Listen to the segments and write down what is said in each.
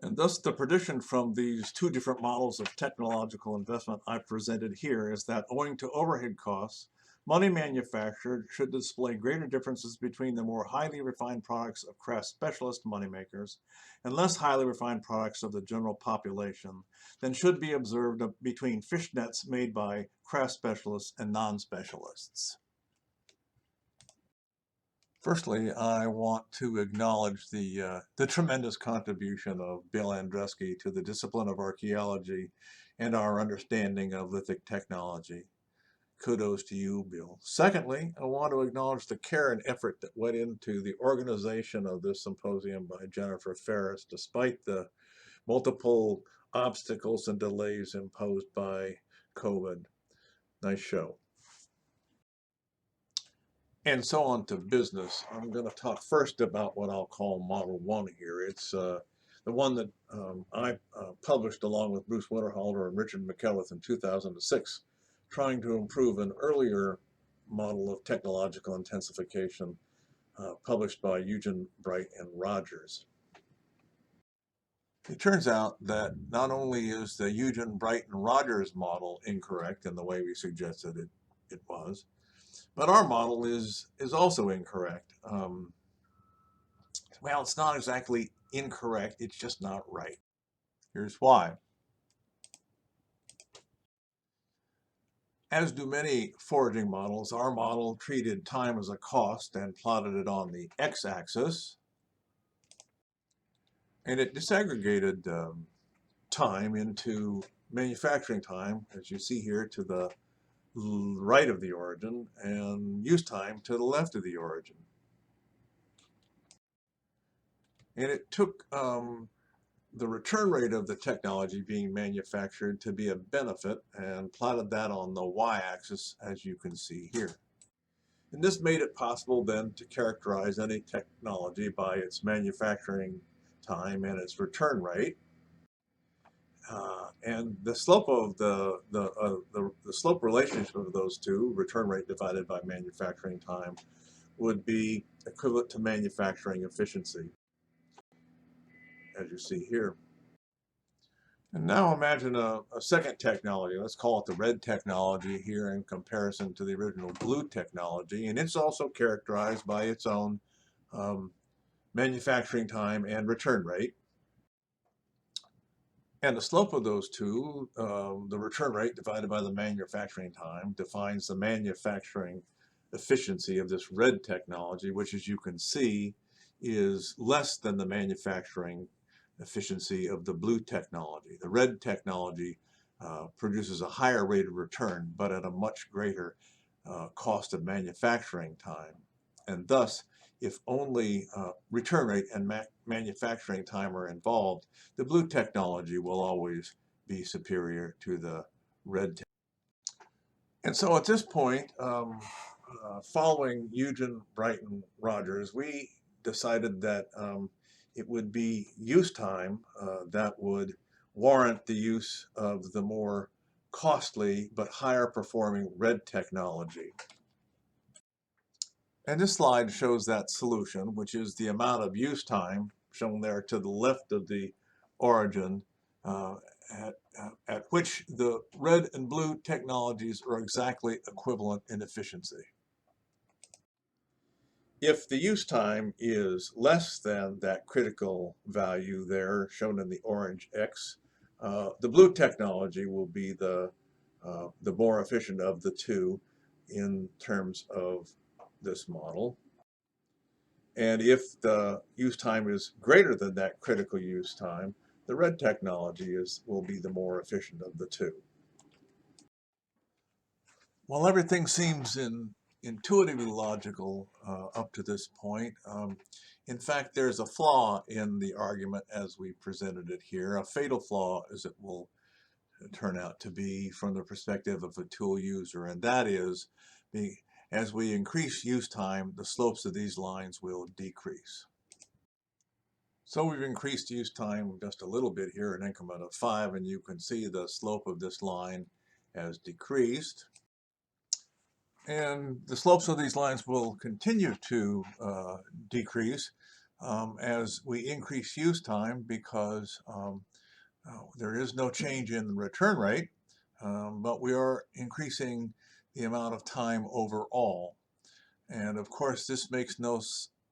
And thus the prediction from these two different models of technological investment I presented here is that owing to overhead costs, money manufactured should display greater differences between the more highly refined products of craft specialist moneymakers and less highly refined products of the general population than should be observed between fishnets made by craft specialists and non-specialists. Firstly, I want to acknowledge the tremendous contribution of Bill Andrefsky to the discipline of archaeology and our understanding of lithic technology. Kudos to you, Bill. Secondly, I want to acknowledge the care and effort that went into the organization of this symposium by Jennifer Ferris, despite the multiple obstacles and delays imposed by COVID. Nice show. And so on to business. I'm going to talk first about what I'll call Model 1 here. It's the one that I published along with Bruce Winterhalter and Richard McKelvith in 2006, trying to improve an earlier model of technological intensification published by Eugen, Bright, and Rogers. It turns out that not only is the Eugen, Bright, and Rogers model incorrect in the way we suggested it was, but our model is also incorrect. Well, it's not exactly incorrect, it's just not right. Here's why. As do many foraging models, our model treated time as a cost and plotted it on the x-axis. And it disaggregated time into manufacturing time, as you see here, to the right of the origin, and use time to the left of the origin. And it took the return rate of the technology being manufactured to be a benefit and plotted that on the y-axis, as you can see here. And this made it possible then to characterize any technology by its manufacturing time and its return rate. And the slope of the slope relationship of those two, return rate divided by manufacturing time, would be equivalent to manufacturing efficiency, as you see here. And now imagine a second technology. Let's call it the red technology here in comparison to the original blue technology. And it's also characterized by its own manufacturing time and return rate. And the slope of those two, the return rate divided by the manufacturing time, defines the manufacturing efficiency of this red technology, which, as you can see, is less than the manufacturing efficiency of the blue technology. The red technology produces a higher rate of return, but at a much greater cost of manufacturing time. And thus, if only return rate and manufacturing time are involved, the blue technology will always be superior to the red technology. And so at this point, following Eugen, Bright, and Rogers, we decided that it would be use time that would warrant the use of the more costly but higher performing red technology. And this slide shows that solution, which is the amount of use time shown there to the left of the origin at which the red and blue technologies are exactly equivalent in efficiency. If the use time is less than that critical value there shown in the orange X, the blue technology will be the more efficient of the two in terms of this model. And if the use time is greater than that critical use time, the red technology will be the more efficient of the two. Well, everything seems intuitively logical up to this point. In fact, there's a flaw in the argument as we presented it here, a fatal flaw as it will turn out to be from the perspective of a tool user, and that is as we increase use time, the slopes of these lines will decrease. So we've increased use time just a little bit here, an increment of 5, and you can see the slope of this line has decreased. And the slopes of these lines will continue to decrease as we increase use time because there is no change in the return rate, but we are increasing the amount of time overall. And of course, this makes no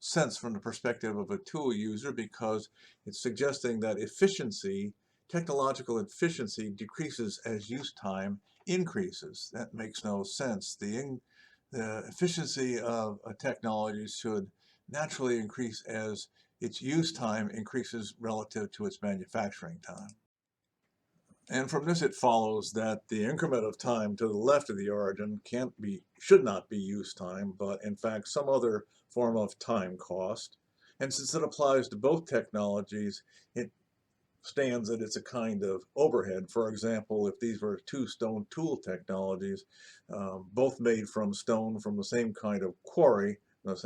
sense from the perspective of a tool user because it's suggesting that efficiency, technological efficiency, decreases as use time increases. That makes no sense. The efficiency of a technology should naturally increase as its use time increases relative to its manufacturing time. And from this it follows that the increment of time to the left of the origin should not be use time, but in fact some other form of time cost. And since it applies to both technologies, it stands that it's a kind of overhead. For example, if these were two stone tool technologies, both made from stone from the same kind of quarry, this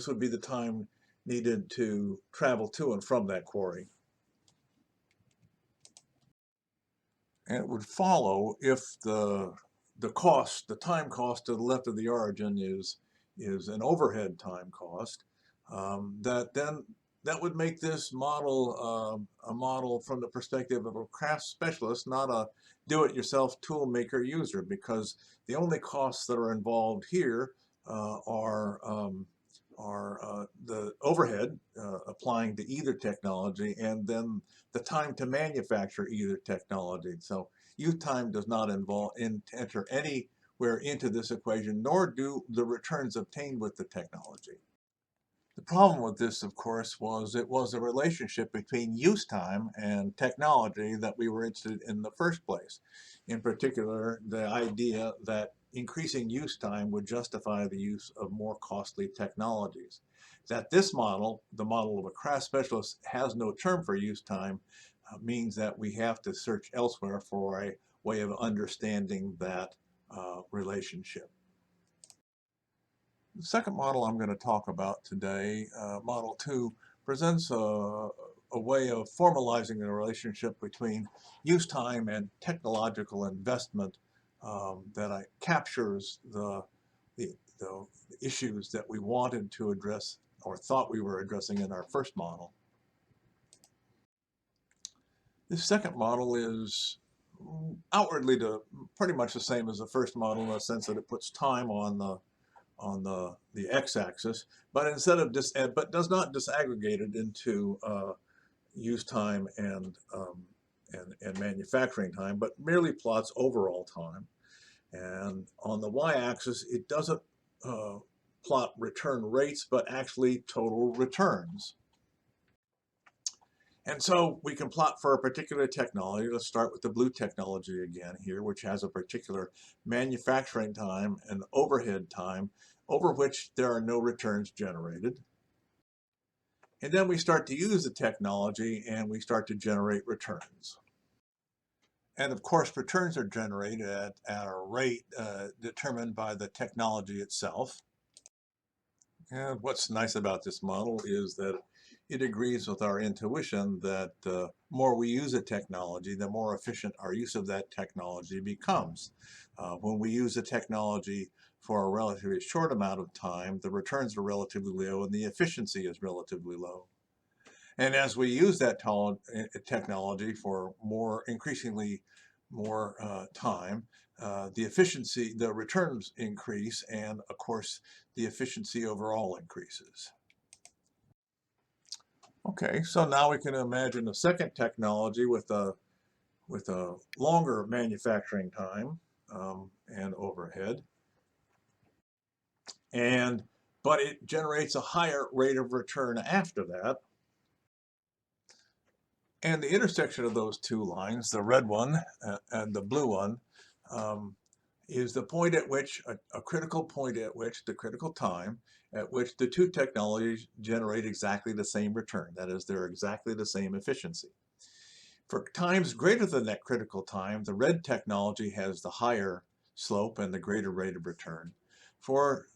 would be the time needed to travel to and from that quarry. And it would follow if the time cost to the left of the origin is an overhead time cost, that would make this model a model from the perspective of a craft specialist, not a do-it-yourself tool maker user, because the only costs that are involved here are the overhead applying to either technology, and then the time to manufacture either technology. So use time does not enter anywhere into this equation, nor do the returns obtained with the technology. The problem with this, of course, was it was a relationship between use time and technology that we were interested in the first place. In particular, the idea that increasing use time would justify the use of more costly technologies. That this model, the model of a craft specialist, has no term for use time means that we have to search elsewhere for a way of understanding that relationship. The second model I'm going to talk about today, Model 2, presents a way of formalizing the relationship between use time and technological investment that captures the issues that we wanted to address or thought we were addressing in our first model. This second model is outwardly pretty much the same as the first model in the sense that it puts time on the x-axis, but instead of but does not disaggregate it into use time and manufacturing time, but merely plots overall time. And on the y-axis, it doesn't plot return rates, but actually total returns. And so we can plot for a particular technology. Let's start with the blue technology again here, which has a particular manufacturing time and overhead time over which there are no returns generated. And then we start to use the technology and we start to generate returns. And of course, returns are generated at a rate determined by the technology itself. And what's nice about this model is that it agrees with our intuition that the more we use a technology, the more efficient our use of that technology becomes. When we use a technology for a relatively short amount of time, the returns are relatively low and the efficiency is relatively low. And as we use that technology for increasingly more time, the returns increase, and of course, the efficiency overall increases. Okay, so now we can imagine a second technology with a longer manufacturing time and overhead, but it generates a higher rate of return after that. And the intersection of those two lines, the red one and the blue one, is the point at which, a critical point at which, the critical time at which the two technologies generate exactly the same return. That is, they're exactly the same efficiency. For times greater than that critical time, the red technology has the higher slope and the greater rate of return. For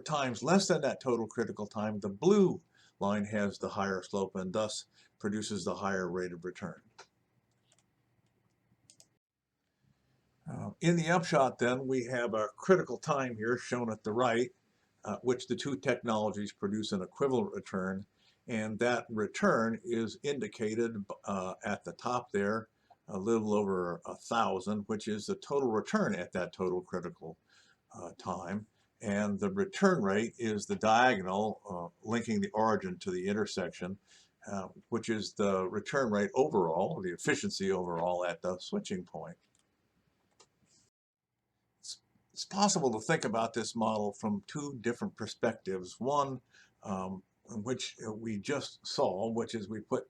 times less than that total critical time, the blue line has the higher slope and thus produces the higher rate of return. In the upshot then, we have our critical time here shown at the right, which the two technologies produce an equivalent return, and that return is indicated at the top there, a little over 1,000, which is the total return at that total critical time. And the return rate is the diagonal linking the origin to the intersection, which is the return rate overall, the efficiency overall at the switching point. It's possible to think about this model from two different perspectives. One, which we just saw, which is we put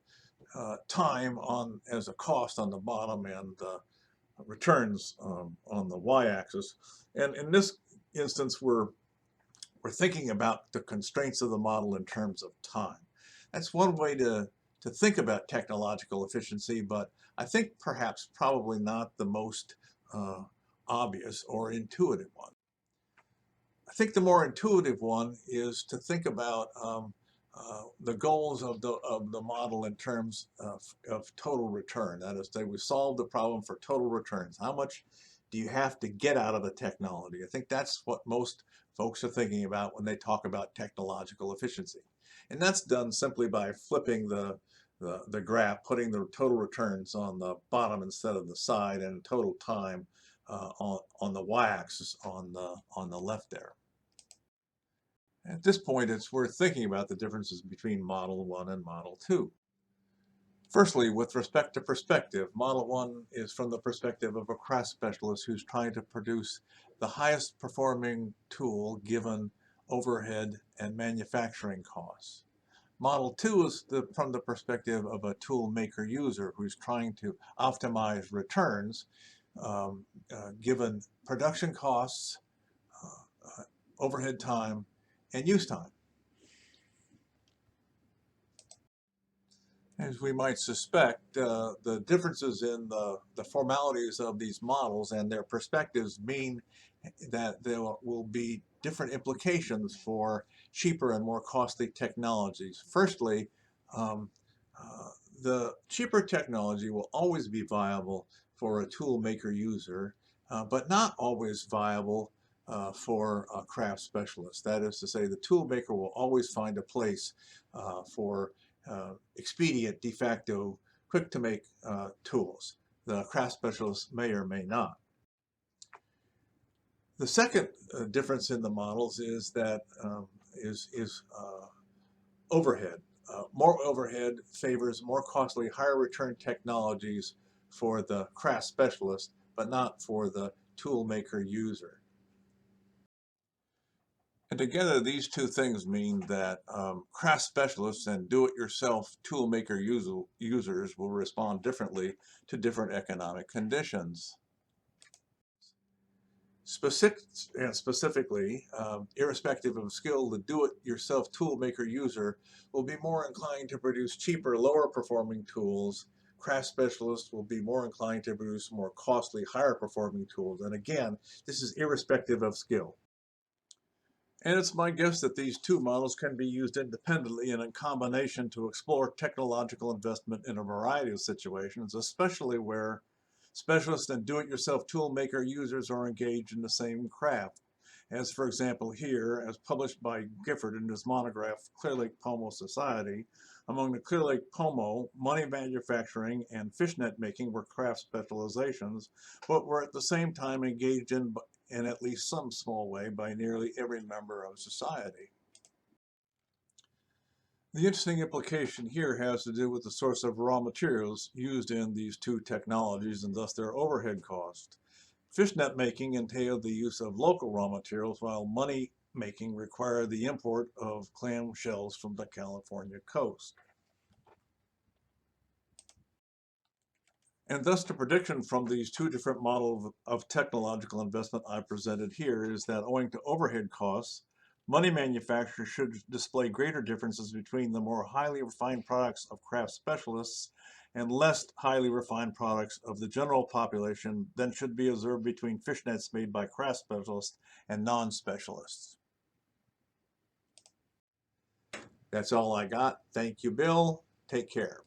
time on as a cost on the bottom and returns on the y-axis. And in this instance, we're thinking about the constraints of the model in terms of time. That's one way to think about technological efficiency, but I think perhaps probably not the most obvious or intuitive one. I think the more intuitive one is to think about the goals of the model in terms of total return. That is, we solve the problem for total returns. How much do you have to get out of the technology? I think that's what most folks are thinking about when they talk about technological efficiency. And that's done simply by flipping the graph, putting the total returns on the bottom instead of the side, and total time on the y-axis on the left there. At this point, it's worth thinking about the differences between Model 1 and Model 2. Firstly, with respect to perspective, Model 1 is from the perspective of a craft specialist who's trying to produce the highest performing tool given overhead and manufacturing costs. Model 2 is from the perspective of a tool maker user who's trying to optimize returns given production costs, overhead time, and use time. As we might suspect, the differences in the formalities of these models and their perspectives mean that there will be different implications for cheaper and more costly technologies. Firstly, the cheaper technology will always be viable for a tool maker user, but not always viable for a craft specialist. That is to say, the tool maker will always find a place for expedient, de facto, quick-to-make tools. The craft specialist may or may not. The second difference in the models is that overhead. More overhead favors more costly, higher return technologies for the craft specialist, but not for the tool maker user. And together, these two things mean that craft specialists and do-it-yourself tool maker users will respond differently to different economic conditions. Specifically, irrespective of skill, the do-it-yourself tool maker user will be more inclined to produce cheaper, lower performing tools. Craft specialists will be more inclined to produce more costly, higher performing tools. And again, this is irrespective of skill. And it's my guess that these two models can be used independently and in combination to explore technological investment in a variety of situations, especially where specialists and do-it-yourself tool maker users are engaged in the same craft. As for example here, as published by Gifford in his monograph, Clear Lake Pomo Society, among the Clear Lake Pomo, money manufacturing and fishnet making were craft specializations, but were at the same time engaged in at least some small way by nearly every member of society. The interesting implication here has to do with the source of raw materials used in these two technologies and thus their overhead cost. Fishnet making entailed the use of local raw materials, while money making required the import of clam shells from the California coast. And thus the prediction from these two different models of technological investment I presented here is that owing to overhead costs, money manufacturers should display greater differences between the more highly refined products of craft specialists and less highly refined products of the general population than should be observed between fishnets made by craft specialists and non-specialists. That's all I got. Thank you, Bill. Take care.